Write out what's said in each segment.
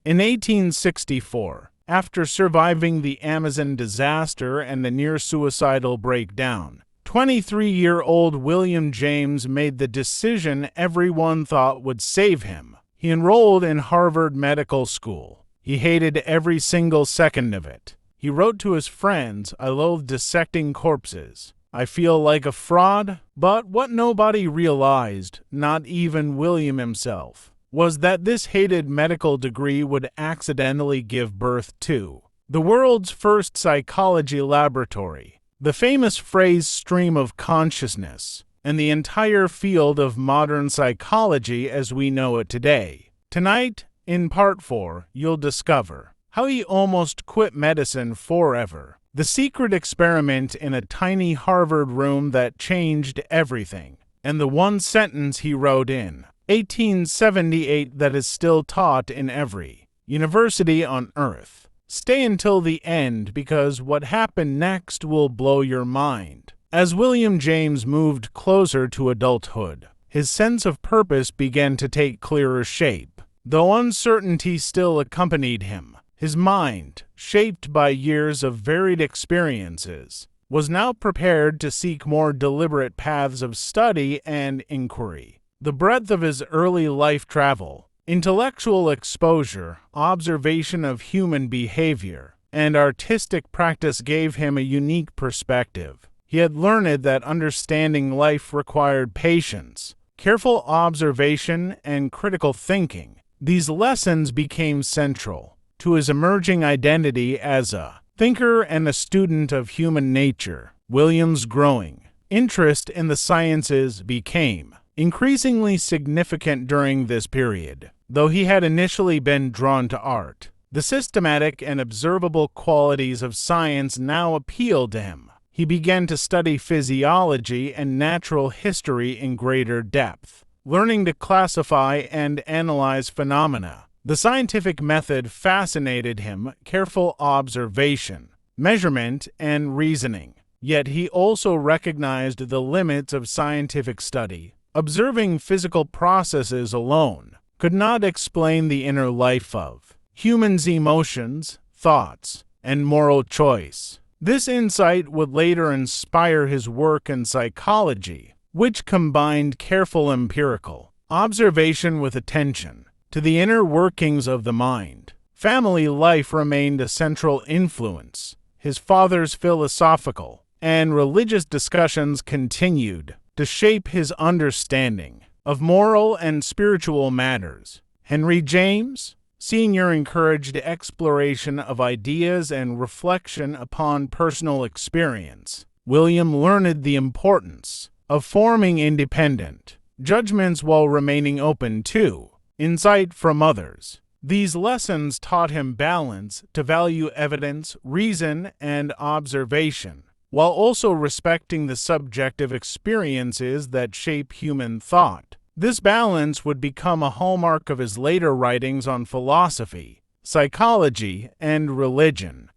In 1864, after surviving the Amazon disaster and the near-suicidal breakdown, 23-year-old William James made the decision everyone thought would save him. He enrolled in Harvard Medical School. He hated every single second of it. He wrote to his friends, "I loathe dissecting corpses. I feel like a fraud." But what nobody realized, not even William himself, was that this hated medical degree would accidentally give birth to the world's first psychology laboratory, the famous phrase stream of consciousness, and the entire field of modern psychology as we know it today. Tonight, in Part 4, you'll discover how he almost quit medicine forever, the secret experiment in a tiny Harvard room that changed everything, and the one sentence he wrote in 1878 that is still taught in every university on Earth. Stay until the end because what happened next will blow your mind. As William James moved closer to adulthood, his sense of purpose began to take clearer shape. Though uncertainty still accompanied him, his mind, shaped by years of varied experiences, was now prepared to seek more deliberate paths of study and inquiry. The breadth of his early life travel, intellectual exposure, observation of human behavior, and artistic practice gave him a unique perspective. He had learned that understanding life required patience, careful observation, and critical thinking. These lessons became central to his emerging identity as a thinker and a student of human nature. William's growing interest in the sciences became increasingly significant during this period. Though he had initially been drawn to art, the systematic and observable qualities of science now appealed to him. He began to study physiology and natural history in greater depth, learning to classify and analyze phenomena. The scientific method fascinated him, careful observation, measurement, and reasoning. Yet he also recognized the limits of scientific study. Observing physical processes alone could not explain the inner life of humans' emotions, thoughts, and moral choice. This insight would later inspire his work in psychology, which combined careful empirical observation with attention to the inner workings of the mind. Family life remained a central influence. His father's philosophical and religious discussions continued to shape his understanding of moral and spiritual matters. Henry James, Sr. encouraged exploration of ideas and reflection upon personal experience. William learned the importance of forming independent judgments while remaining open to insight from others. These lessons taught him balance, to value evidence, reason, and observation, while also respecting the subjective experiences that shape human thought. This balance would become a hallmark of his later writings on philosophy, psychology, and religion.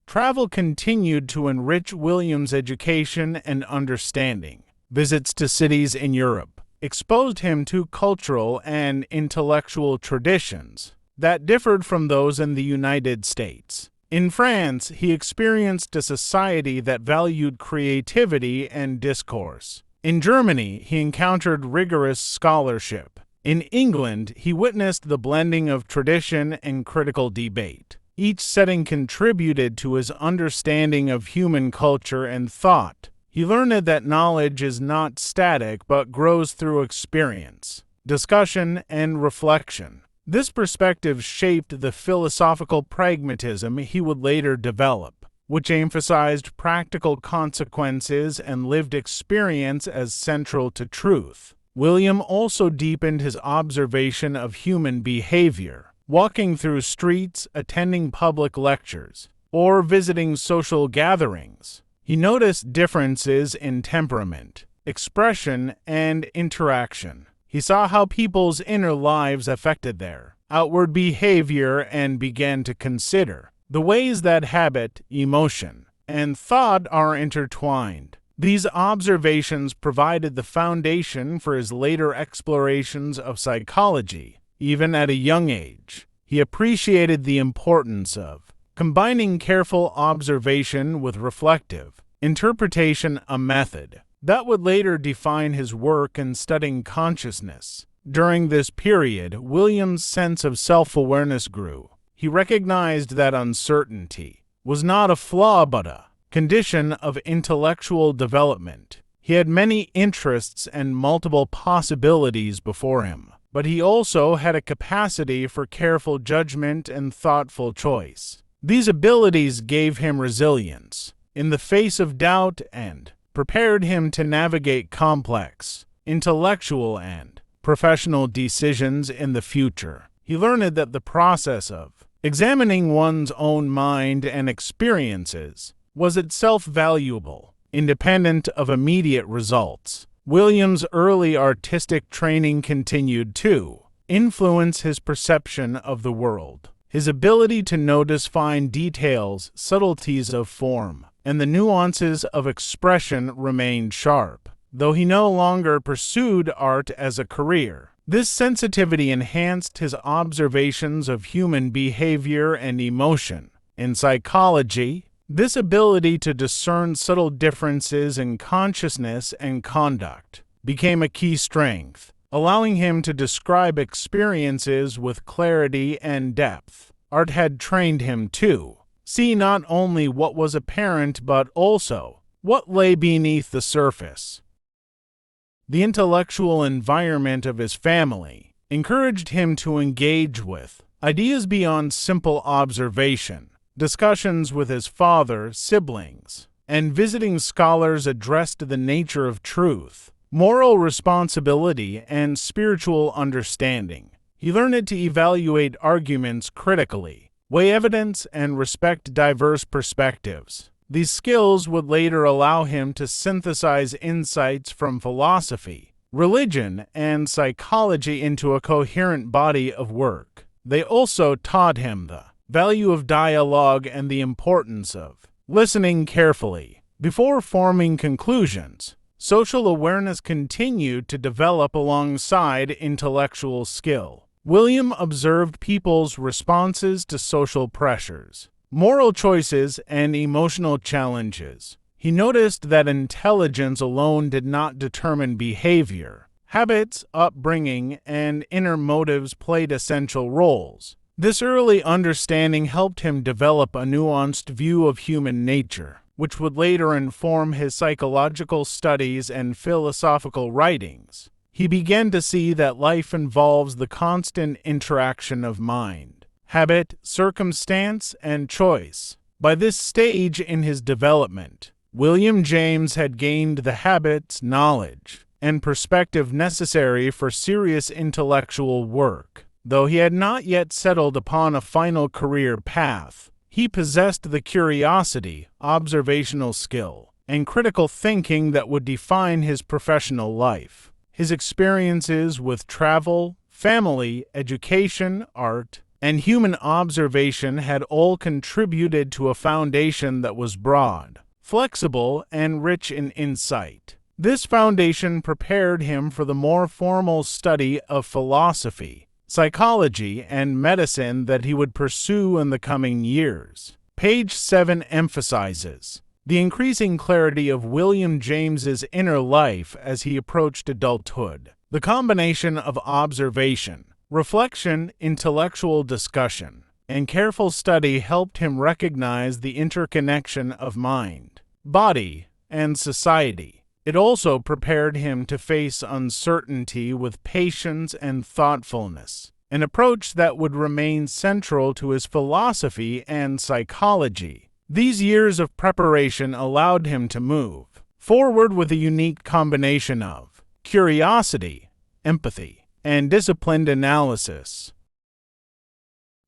Travel continued to enrich William's education and understanding. Visits to cities in Europe exposed him to cultural and intellectual traditions that differed from those in the United States. In France, he experienced a society that valued creativity and discourse. In Germany, he encountered rigorous scholarship. In England, he witnessed the blending of tradition and critical debate. Each setting contributed to his understanding of human culture and thought. He learned that knowledge is not static but grows through experience, discussion, and reflection. This perspective shaped the philosophical pragmatism he would later develop, which emphasized practical consequences and lived experience as central to truth. William also deepened his observation of human behavior, walking through streets, attending public lectures, or visiting social gatherings. He noticed differences in temperament, expression, and interaction. He saw how people's inner lives affected their outward behavior and began to consider the ways that habit, emotion, and thought are intertwined. These observations provided the foundation for his later explorations of psychology. Even at a young age, He appreciated the importance of combining careful observation with reflective interpretation, a method that would later define his work in studying consciousness. During this period, William's sense of self-awareness grew. He recognized that uncertainty was not a flaw but a condition of intellectual development. He had many interests and multiple possibilities before him, but he also had a capacity for careful judgment and thoughtful choice. These abilities gave him resilience in the face of doubt and prepared him to navigate complex, intellectual, and professional decisions in the future. He learned that the process of examining one's own mind and experiences was itself valuable, independent of immediate results. William's early artistic training continued to influence his perception of the world. His ability to notice fine details, subtleties of form, and the nuances of expression remained sharp. Though he no longer pursued art as a career, this sensitivity enhanced his observations of human behavior and emotion. In psychology, this ability to discern subtle differences in consciousness and conduct became a key strength, allowing him to describe experiences with clarity and depth. Art had trained him to see not only what was apparent but also what lay beneath the surface. The intellectual environment of his family encouraged him to engage with ideas beyond simple observation. Discussions with his father, siblings, and visiting scholars addressed the nature of truth, moral responsibility, and spiritual understanding. He learned to evaluate arguments critically, weigh evidence, and respect diverse perspectives. These skills would later allow him to synthesize insights from philosophy, religion, and psychology into a coherent body of work. They also taught him the value of dialogue and the importance of listening carefully before forming conclusions. Social awareness continued to develop alongside intellectual skill. William observed people's responses to social pressures, moral choices, and emotional challenges. He noticed that intelligence alone did not determine behavior. Habits, upbringing, and inner motives played essential roles. This early understanding helped him develop a nuanced view of human nature, which would later inform his psychological studies and philosophical writings. He began to see that life involves the constant interaction of mind, habit, circumstance, and choice. By this stage in his development, William James had gained the habits, knowledge, and perspective necessary for serious intellectual work. Though he had not yet settled upon a final career path, he possessed the curiosity, observational skill, and critical thinking that would define his professional life. His experiences with travel, family, education, art, and human observation had all contributed to a foundation that was broad, flexible, and rich in insight. This foundation prepared him for the more formal study of philosophy, psychology, and medicine that he would pursue in the coming years. Page 7 emphasizes the increasing clarity of William James's inner life as he approached adulthood. The combination of observation, reflection, intellectual discussion, and careful study helped him recognize the interconnection of mind, body, and society. It also prepared him to face uncertainty with patience and thoughtfulness, an approach that would remain central to his philosophy and psychology. These years of preparation allowed him to move forward with a unique combination of curiosity, empathy, and disciplined analysis.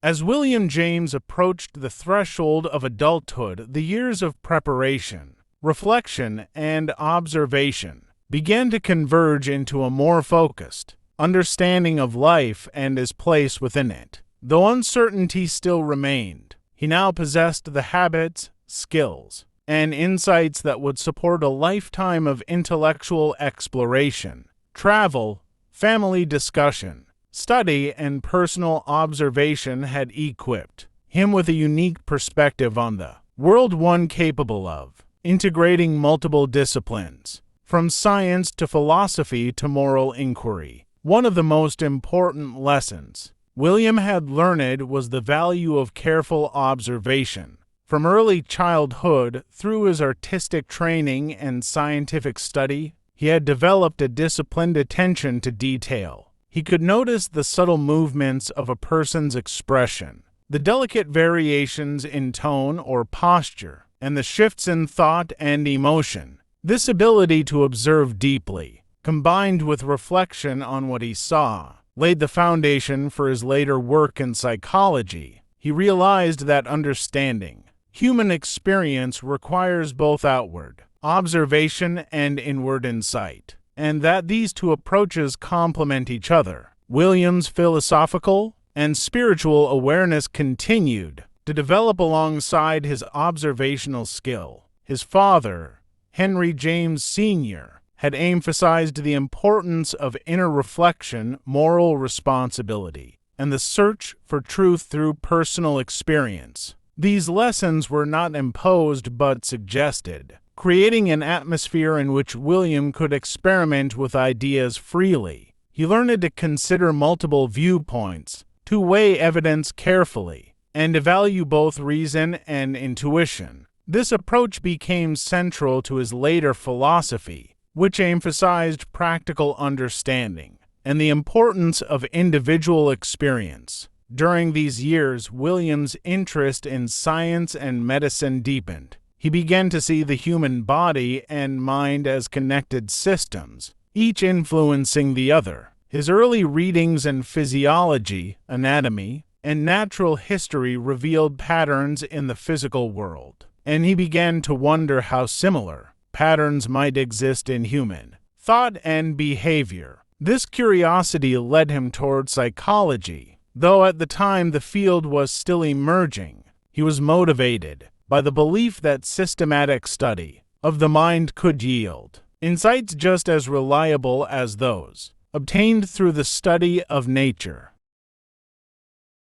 As William James approached the threshold of adulthood, the years of preparation, reflection, and observation began to converge into a more focused understanding of life and his place within it. Though uncertainty still remained, he now possessed the habits, skills, and insights that would support a lifetime of intellectual exploration, travel, family discussion, study, and personal observation had equipped him with a unique perspective on the world, one capable of integrating multiple disciplines, from science to philosophy to moral inquiry. One of the most important lessons William had learned was the value of careful observation. From early childhood through his artistic training and scientific study, he had developed a disciplined attention to detail. He could notice the subtle movements of a person's expression, the delicate variations in tone or posture, and the shifts in thought and emotion. This ability to observe deeply, combined with reflection on what he saw, laid the foundation for his later work in psychology. He realized that understanding human experience requires both outward observation and inward insight, and that these two approaches complement each other. William's philosophical and spiritual awareness continued to develop alongside his observational skill. His father, Henry James Sr., had emphasized the importance of inner reflection, moral responsibility, and the search for truth through personal experience. These lessons were not imposed but suggested, creating an atmosphere in which William could experiment with ideas freely. He learned to consider multiple viewpoints, to weigh evidence carefully, and to value both reason and intuition. This approach became central to his later philosophy, which emphasized practical understanding and the importance of individual experience. During these years, William's interest in science and medicine deepened. He began to see the human body and mind as connected systems, each influencing the other. His early readings in physiology, anatomy, and natural history revealed patterns in the physical world, and he began to wonder how similar patterns might exist in human thought and behavior. This curiosity led him toward psychology. Though at the time the field was still emerging, he was motivated by the belief that systematic study of the mind could yield insights just as reliable as those obtained through the study of nature.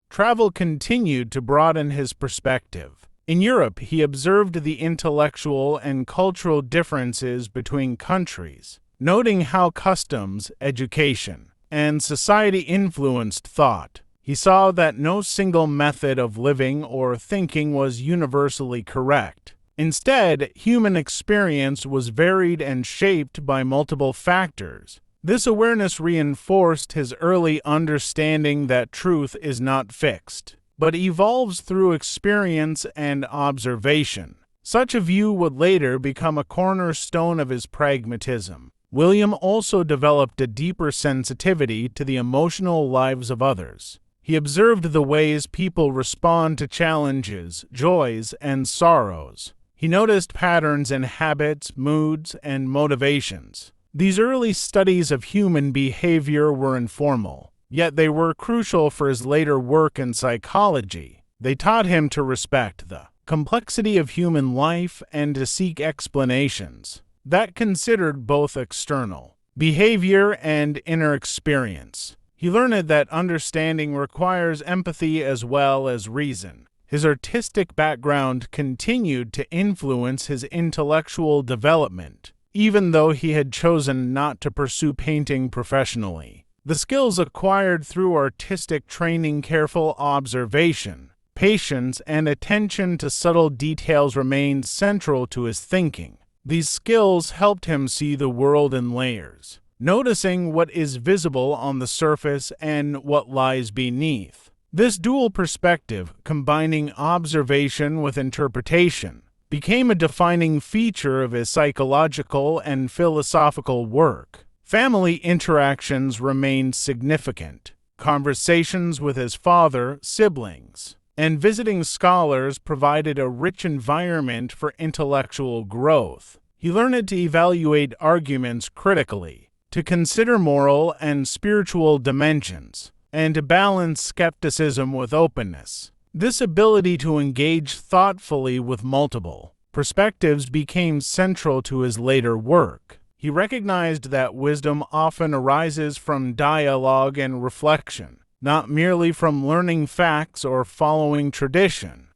Travel continued to broaden his perspective. In Europe, he observed the intellectual and cultural differences between countries, noting how customs, education, and society influenced thought. He saw that no single method of living or thinking was universally correct. Instead, human experience was varied and shaped by multiple factors. This awareness reinforced his early understanding that truth is not fixed, but evolves through experience and observation. Such a view would later become a cornerstone of his pragmatism. William also developed a deeper sensitivity to the emotional lives of others. He observed the ways people respond to challenges, joys, and sorrows. He noticed patterns in habits, moods, and motivations. These early studies of human behavior were informal, yet they were crucial for his later work in psychology. They taught him to respect the complexity of human life and to seek explanations that considered both external behavior and inner experience. He learned that understanding requires empathy as well as reason. His artistic background continued to influence his intellectual development, even though he had chosen not to pursue painting professionally. The skills acquired through artistic training, careful observation, patience, and attention to subtle details remained central to his thinking. These skills helped him see the world in layers, noticing what is visible on the surface and what lies beneath. This dual perspective, combining observation with interpretation, became a defining feature of his psychological and philosophical work. Family interactions remained significant. Conversations with his father, siblings, and visiting scholars provided a rich environment for intellectual growth. He learned to evaluate arguments critically, to consider moral and spiritual dimensions, and to balance skepticism with openness. This ability to engage thoughtfully with multiple perspectives became central to his later work. He recognized that wisdom often arises from dialogue and reflection, not merely from learning facts or following tradition.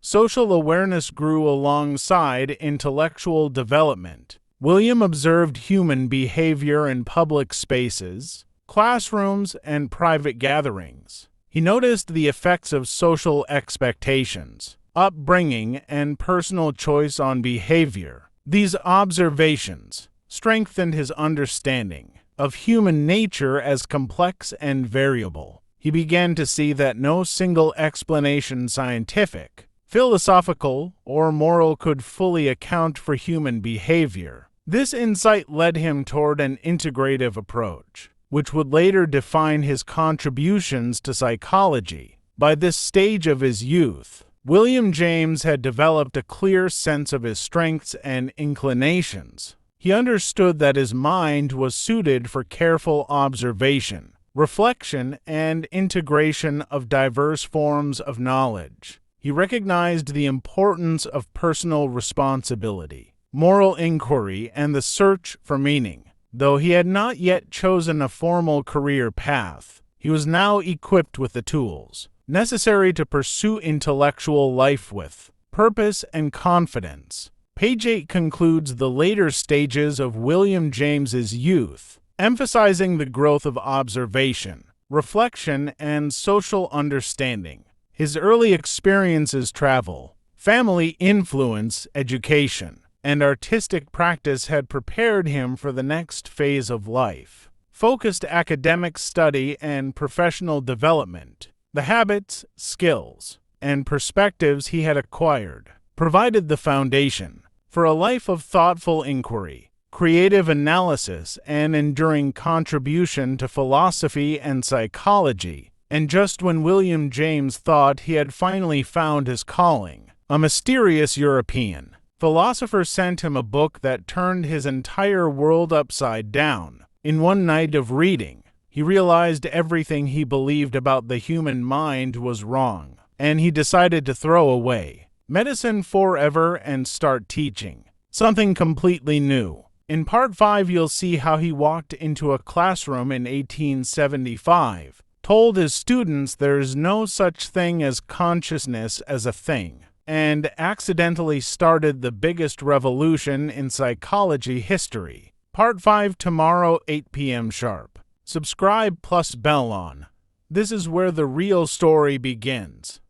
Social awareness grew alongside intellectual development. William observed human behavior in public spaces, classrooms, and private gatherings. He noticed the effects of social expectations, upbringing, and personal choice on behavior. These observations strengthened his understanding of human nature as complex and variable. He began to see that no single explanation, scientific, philosophical, or moral, could fully account for human behavior. This insight led him toward an integrative approach, which would later define his contributions to psychology. By this stage of his youth, William James had developed a clear sense of his strengths and inclinations. He understood that his mind was suited for careful observation, reflection, and integration of diverse forms of knowledge. He recognized the importance of personal responsibility, moral inquiry, and the search for meaning. Though he had not yet chosen a formal career path, he was now equipped with the tools necessary to pursue intellectual life with purpose and confidence. Page 8 concludes the later stages of William James's youth, emphasizing the growth of observation, reflection, and social understanding. His early experiences, travel, family influence, education, and artistic practice had prepared him for the next phase of life. Focused academic study and professional development, the habits, skills, and perspectives he had acquired provided the foundation for a life of thoughtful inquiry, creative analysis, and enduring contribution to philosophy and psychology. And just when William James thought he had finally found his calling, a mysterious European philosopher sent him a book that turned his entire world upside down. In one night of reading, he realized everything he believed about the human mind was wrong, and he decided to throw away medicine forever and start teaching something completely new. In Part 5, you'll see how he walked into a classroom in 1875, told his students there's no such thing as consciousness as a thing, and accidentally started the biggest revolution in psychology history. Part 5 tomorrow, 8 p.m. sharp. Subscribe plus bell on. This is where the real story begins.